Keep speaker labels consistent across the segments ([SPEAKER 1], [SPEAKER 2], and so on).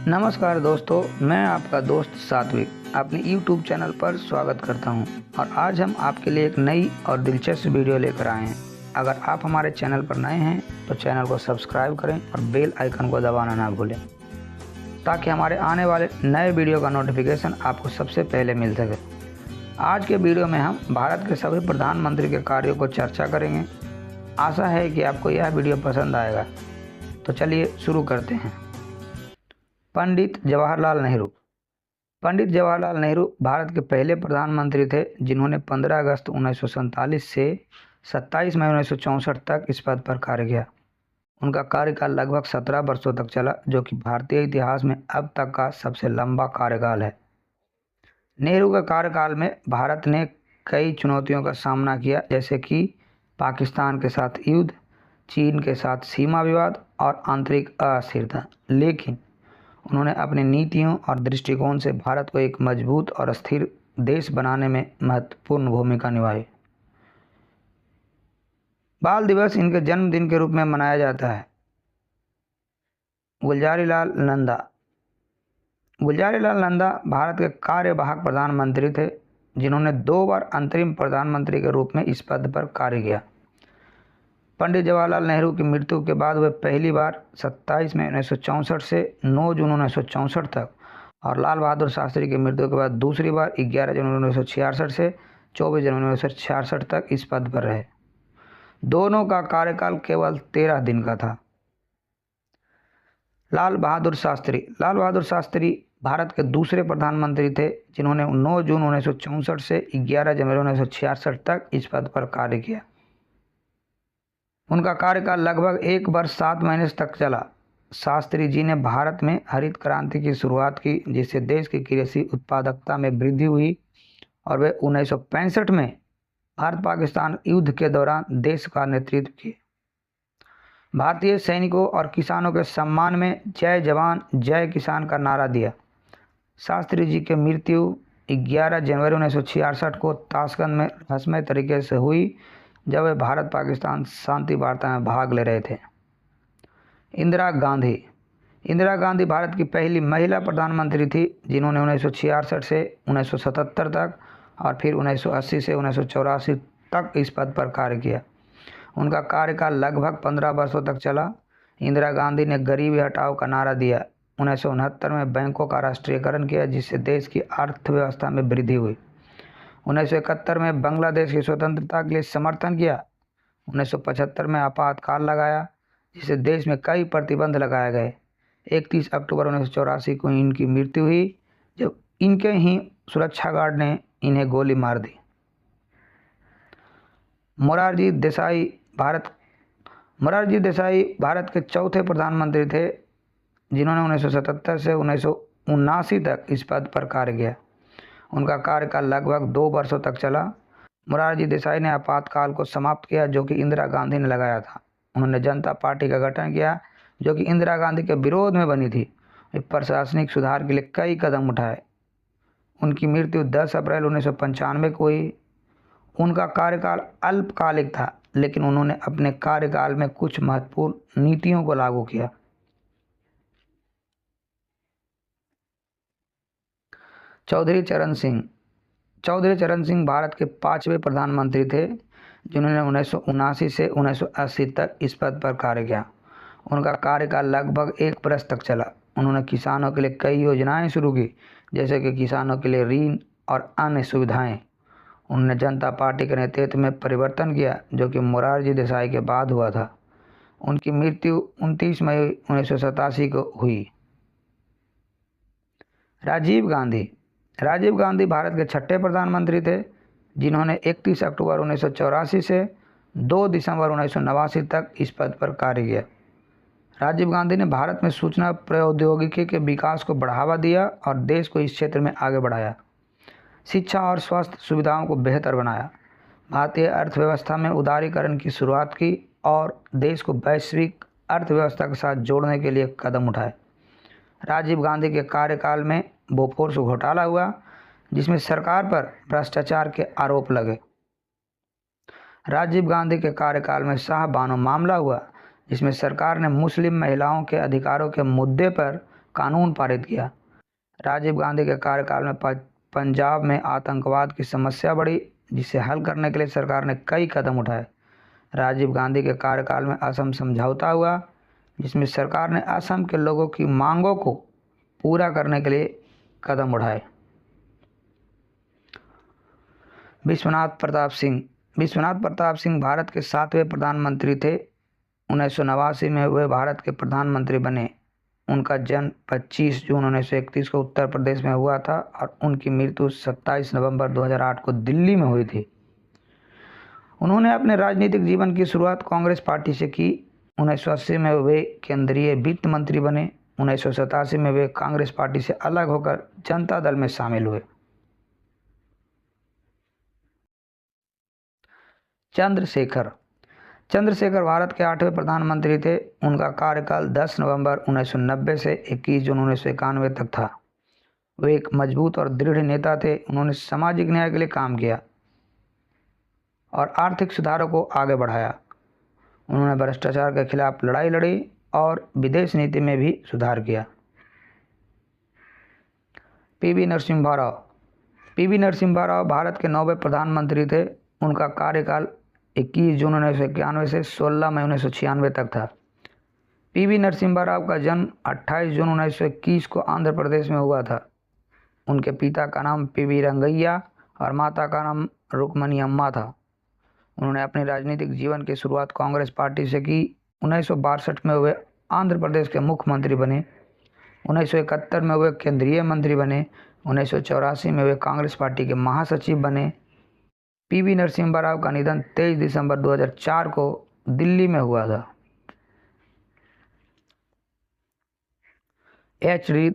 [SPEAKER 1] नमस्कार दोस्तों, मैं आपका दोस्त सात्विक अपने YouTube चैनल पर स्वागत करता हूं और आज हम आपके लिए एक नई और दिलचस्प वीडियो लेकर आए हैं। अगर आप हमारे चैनल पर नए हैं तो चैनल को सब्सक्राइब करें और बेल आइकन को दबाना ना भूलें ताकि हमारे आने वाले नए वीडियो का नोटिफिकेशन आपको सबसे पहले मिल सके। आज के वीडियो में हम भारत के सभी प्रधानमंत्री के कार्यों को चर्चा करेंगे। आशा है कि आपको यह वीडियो पसंद आएगा। तो चलिए शुरू करते हैं। पंडित जवाहरलाल नेहरू। पंडित जवाहरलाल नेहरू भारत के पहले प्रधानमंत्री थे जिन्होंने 15 अगस्त 1947 से 27 मई 1964 तक इस पद पर कार्य किया। उनका कार्यकाल लगभग 17 वर्षों तक चला, जो कि भारतीय इतिहास में अब तक का सबसे लंबा कार्यकाल है। नेहरू के कार्यकाल में भारत ने कई चुनौतियों का सामना किया, जैसे कि पाकिस्तान के साथ युद्ध, चीन के साथ सीमा विवाद और आंतरिक अस्थिरता, लेकिन उन्होंने अपनी नीतियों और दृष्टिकोण से भारत को एक मजबूत और स्थिर देश बनाने में महत्वपूर्ण भूमिका निभाई। बाल दिवस इनके जन्मदिन के रूप में मनाया जाता है। गुलजारीलाल नंदा। गुलजारीलाल नंदा भारत के कार्यवाहक प्रधानमंत्री थे जिन्होंने 2 बार अंतरिम प्रधानमंत्री के रूप में इस पद पर कार्य किया। पंडित जवाहरलाल नेहरू की मृत्यु के बाद वे पहली बार 27 मई 1964 से 9 जून 1964 तक और लाल बहादुर शास्त्री की मृत्यु के बाद दूसरी बार 11 जनवरी 1966 से 24 जनवरी 1966 तक इस पद पर रहे। दोनों का कार्यकाल केवल 13 दिन का था। लाल बहादुर शास्त्री। लाल बहादुर शास्त्री भारत के दूसरे प्रधानमंत्री थे जिन्होंने 9 जून 1964 से 11 जनवरी 1966 तक इस पद पर कार्य किया। उनका कार्यकाल लगभग 1 वर्ष 7 महीने तक चला। शास्त्री जी ने भारत में हरित क्रांति की शुरुआत की, जिससे देश की कृषि उत्पादकता में वृद्धि हुई और वे 1965 में भारत पाकिस्तान युद्ध के दौरान देश का नेतृत्व किए। भारतीय सैनिकों और किसानों के सम्मान में जय जवान जय किसान का नारा दिया। शास्त्री जी की मृत्यु 11 जनवरी 1966 को ताशकंद में रहस्यमय तरीके से हुई, जब वे भारत पाकिस्तान शांति वार्ता में भाग ले रहे थे। इंदिरा गांधी। इंदिरा गांधी भारत की पहली महिला प्रधानमंत्री थी जिन्होंने 1966 से 1977 तक और फिर 1980 से 1984 तक इस पद पर कार्य किया। उनका कार्यकाल लगभग 15 वर्षों तक चला। इंदिरा गांधी ने गरीबी हटाओ का नारा दिया। 1969 में बैंकों का राष्ट्रीयकरण किया, जिससे देश की अर्थव्यवस्था में वृद्धि हुई। 1971 में बांग्लादेश की स्वतंत्रता के लिए समर्थन किया। 1975 में आपातकाल लगाया, जिससे देश में कई प्रतिबंध लगाए गए। 31 अक्टूबर 1984 को इनकी मृत्यु हुई, जब इनके ही सुरक्षा गार्ड ने इन्हें गोली मार दी। मोरारजी देसाई। मोरारजी देसाई भारत के चौथे प्रधानमंत्री थे जिन्होंने 1977 से 1979 तक इस पद पर कार्य किया। उनका कार्यकाल लगभग 2 वर्षों तक चला। मोरारजी देसाई ने आपातकाल को समाप्त किया, जो कि इंदिरा गांधी ने लगाया था। उन्होंने जनता पार्टी का गठन किया, जो कि इंदिरा गांधी के विरोध में बनी थी। वे प्रशासनिक सुधार के लिए कई कदम उठाए। उनकी मृत्यु 10 अप्रैल 1995 को हुई। उनका कार्यकाल अल्पकालिक था, लेकिन उन्होंने अपने कार्यकाल में कुछ महत्वपूर्ण नीतियों को लागू किया। चौधरी चरण सिंह। चौधरी चरण सिंह भारत के 5वें प्रधानमंत्री थे जिन्होंने 1979 से 1980 तक इस पद पर कार्य किया। उनका कार्यकाल लगभग 1 वर्ष तक चला। उन्होंने किसानों के लिए कई योजनाएं शुरू की, जैसे कि किसानों के लिए ऋण और अन्य सुविधाएं। उन्होंने जनता पार्टी के नेतृत्व में परिवर्तन किया, जो कि मोरारजी देसाई के बाद हुआ था। उनकी मृत्यु 29 मई 1987 को हुई। राजीव गांधी। राजीव गांधी भारत के 6ठे प्रधानमंत्री थे जिन्होंने 31 अक्टूबर 1984 से 2 दिसंबर 1989 तक इस पद पर कार्य किया। राजीव गांधी ने भारत में सूचना प्रौद्योगिकी के विकास को बढ़ावा दिया और देश को इस क्षेत्र में आगे बढ़ाया। शिक्षा और स्वास्थ्य सुविधाओं को बेहतर बनाया। भारतीय अर्थव्यवस्था में उदारीकरण की शुरुआत की और देश को वैश्विक अर्थव्यवस्था के साथ जोड़ने के लिए कदम उठाए। राजीव गांधी के कार्यकाल में बोफोर्स घोटाला हुआ, जिसमें सरकार पर भ्रष्टाचार के आरोप लगे। राजीव गांधी के कार्यकाल में शाह बानो मामला हुआ, जिसमें सरकार ने मुस्लिम महिलाओं के अधिकारों के मुद्दे पर कानून पारित किया। राजीव गांधी के कार्यकाल में पंजाब में आतंकवाद की समस्या बढ़ी, जिसे हल करने के लिए सरकार ने कई कदम उठाए। राजीव गांधी के कार्यकाल में असम समझौता हुआ, जिसमें सरकार ने असम के लोगों की मांगों को पूरा करने के लिए कदम उठाए। विश्वनाथ प्रताप सिंह भारत के 7वें प्रधानमंत्री थे। 1989 में वे भारत के प्रधानमंत्री बने। उनका जन्म 25 जून 1931 को उत्तर प्रदेश में हुआ था और उनकी मृत्यु 27 नवंबर 2008 को दिल्ली में हुई थी। उन्होंने अपने राजनीतिक जीवन की शुरुआत कांग्रेस पार्टी से की। 1980 में वे केंद्रीय वित्त मंत्री बने। 1987 में वे कांग्रेस पार्टी से अलग होकर जनता दल में शामिल हुए। चंद्रशेखर भारत के 8वें प्रधानमंत्री थे। उनका कार्यकाल 10 नवंबर 1990 से 21 जून 1991 तक था। वे एक मजबूत और दृढ़ नेता थे। उन्होंने सामाजिक न्याय के लिए काम किया और आर्थिक सुधारों को आगे बढ़ाया। उन्होंने भ्रष्टाचार के खिलाफ लड़ाई लड़ी और विदेश नीति में भी सुधार किया। पीवी नरसिम्हा राव भारत के 9वें प्रधानमंत्री थे। उनका कार्यकाल 21 जून 1991 से 16 मई 1996 तक था। पीवी नरसिम्हा राव का जन्म 28 जून 1921 को आंध्र प्रदेश में हुआ था। उनके पिता का नाम पीवी रंगैया और माता का नाम रुक्मणी अम्मा था। उन्होंने अपने राजनीतिक जीवन की शुरुआत कांग्रेस पार्टी से की। 1962 में वे आंध्र प्रदेश के मुख्यमंत्री बने। 1971 में वे केंद्रीय मंत्री बने। 1984 में वे कांग्रेस पार्टी के महासचिव बने। पीवी नरसिम्हा राव का निधन 23 दिसंबर 2004 को दिल्ली में हुआ था। एच.डी.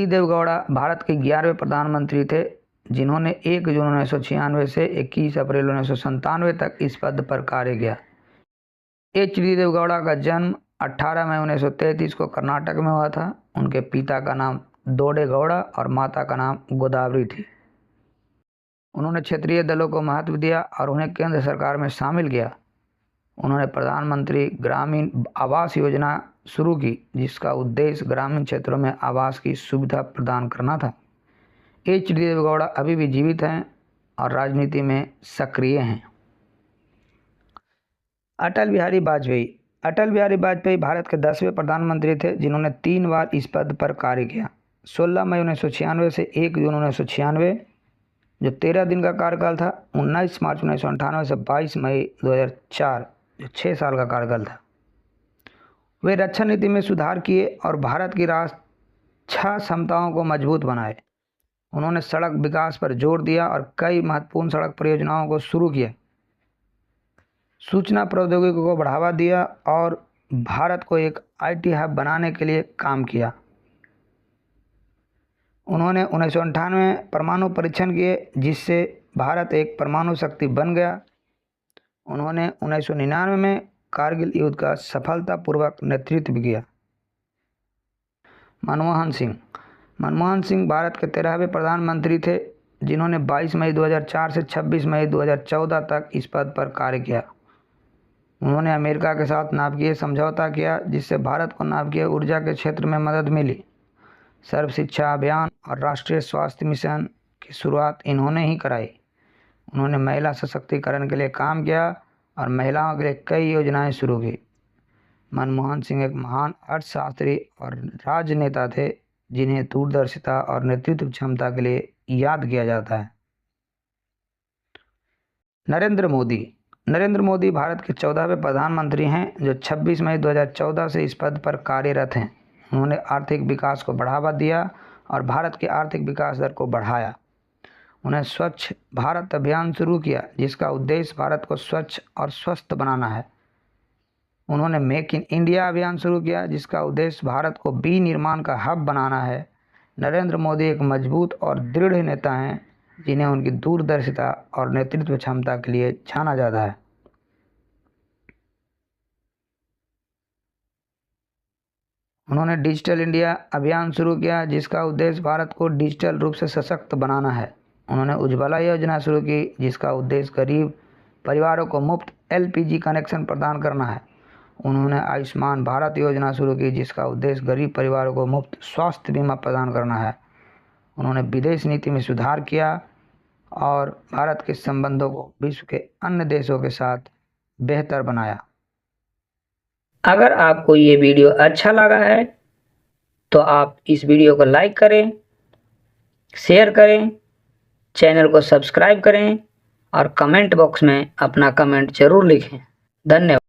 [SPEAKER 1] देवगौड़ा भारत के 11वें प्रधानमंत्री थे, जिन्होंने 1 जून 1996 से 21 अप्रैल 1997 तक इस पद पर कार्य किया। एच.डी. देवगौड़ा का जन्म 18 मई 1933 को कर्नाटक में हुआ था। उनके पिता का नाम दोडे गौड़ा और माता का नाम गोदावरी थी। उन्होंने क्षेत्रीय दलों को महत्व दिया और उन्हें केंद्र सरकार में शामिल किया। उन्होंने प्रधानमंत्री ग्रामीण आवास योजना शुरू की, जिसका उद्देश्य ग्रामीण क्षेत्रों में आवास की सुविधा प्रदान करना था। एच.डी. देवगौड़ा अभी भी जीवित हैं और राजनीति में सक्रिय हैं। अटल बिहारी वाजपेयी भारत के 10वें प्रधानमंत्री थे, जिन्होंने 3 बार इस पद पर कार्य किया। 16 मई 1996 से 1 जून 1996 जो 13 दिन का कार्यकाल था। 19 मार्च 1998 से 22 मई 2004 जो 6 साल का कार्यकाल था। वे रक्षा नीति में सुधार किए और भारत की रक्षा क्षमताओं को मजबूत बनाए। उन्होंने सड़क विकास पर जोर दिया और कई महत्वपूर्ण सड़क परियोजनाओं को शुरू किया। सूचना प्रौद्योगिकी को बढ़ावा दिया और भारत को एक IT हब बनाने के लिए काम किया। उन्होंने 1998 में परमाणु परीक्षण किए, जिससे भारत एक परमाणु शक्ति बन गया। उन्होंने 1999 में कारगिल युद्ध का सफलतापूर्वक नेतृत्व किया। मनमोहन सिंह भारत के 13वें प्रधानमंत्री थे, जिन्होंने 22 मई 2004 से 26 मई 2014 तक इस पद पर कार्य किया। उन्होंने अमेरिका के साथ नाभिकीय समझौता किया, जिससे भारत को नाभिकीय ऊर्जा के क्षेत्र में मदद मिली। सर्व शिक्षा अभियान और राष्ट्रीय स्वास्थ्य मिशन की शुरुआत इन्होंने ही कराई। उन्होंने महिला सशक्तिकरण के लिए काम किया और महिलाओं के लिए कई योजनाएं शुरू की। मनमोहन सिंह एक महान अर्थशास्त्री और राजनेता थे, जिन्हें दूरदर्शिता और नेतृत्व क्षमता के लिए याद किया जाता है। नरेंद्र मोदी भारत के 14वें प्रधानमंत्री हैं, जो 26 मई 2014 से इस पद पर कार्यरत हैं। उन्होंने आर्थिक विकास को बढ़ावा दिया और भारत की आर्थिक विकास दर को बढ़ाया। उन्हें स्वच्छ भारत अभियान शुरू किया, जिसका उद्देश्य भारत को स्वच्छ और स्वस्थ बनाना है। उन्होंने मेक इन इंडिया अभियान शुरू किया, जिसका उद्देश्य भारत को विनिर्माण का हब बनाना है। नरेंद्र मोदी एक मजबूत और दृढ़ नेता हैं, जिन्हें उनकी दूरदर्शिता और नेतृत्व क्षमता के लिए जाना जाता है। उन्होंने डिजिटल इंडिया अभियान शुरू किया, जिसका उद्देश्य भारत को डिजिटल रूप से सशक्त बनाना है। उन्होंने उज्ज्वला योजना शुरू की, जिसका उद्देश्य गरीब परिवारों को मुफ्त LPG कनेक्शन प्रदान करना है। उन्होंने आयुष्मान भारत योजना शुरू की, जिसका उद्देश्य गरीब परिवारों को मुफ्त स्वास्थ्य बीमा प्रदान करना है। उन्होंने विदेश नीति में सुधार किया और भारत के संबंधों को विश्व के अन्य देशों के साथ बेहतर बनाया।
[SPEAKER 2] अगर आपको ये वीडियो अच्छा लगा है तो आप इस वीडियो को लाइक करें, शेयर करें, चैनल को सब्सक्राइब करें और कमेंट बॉक्स में अपना कमेंट जरूर लिखें। धन्यवाद।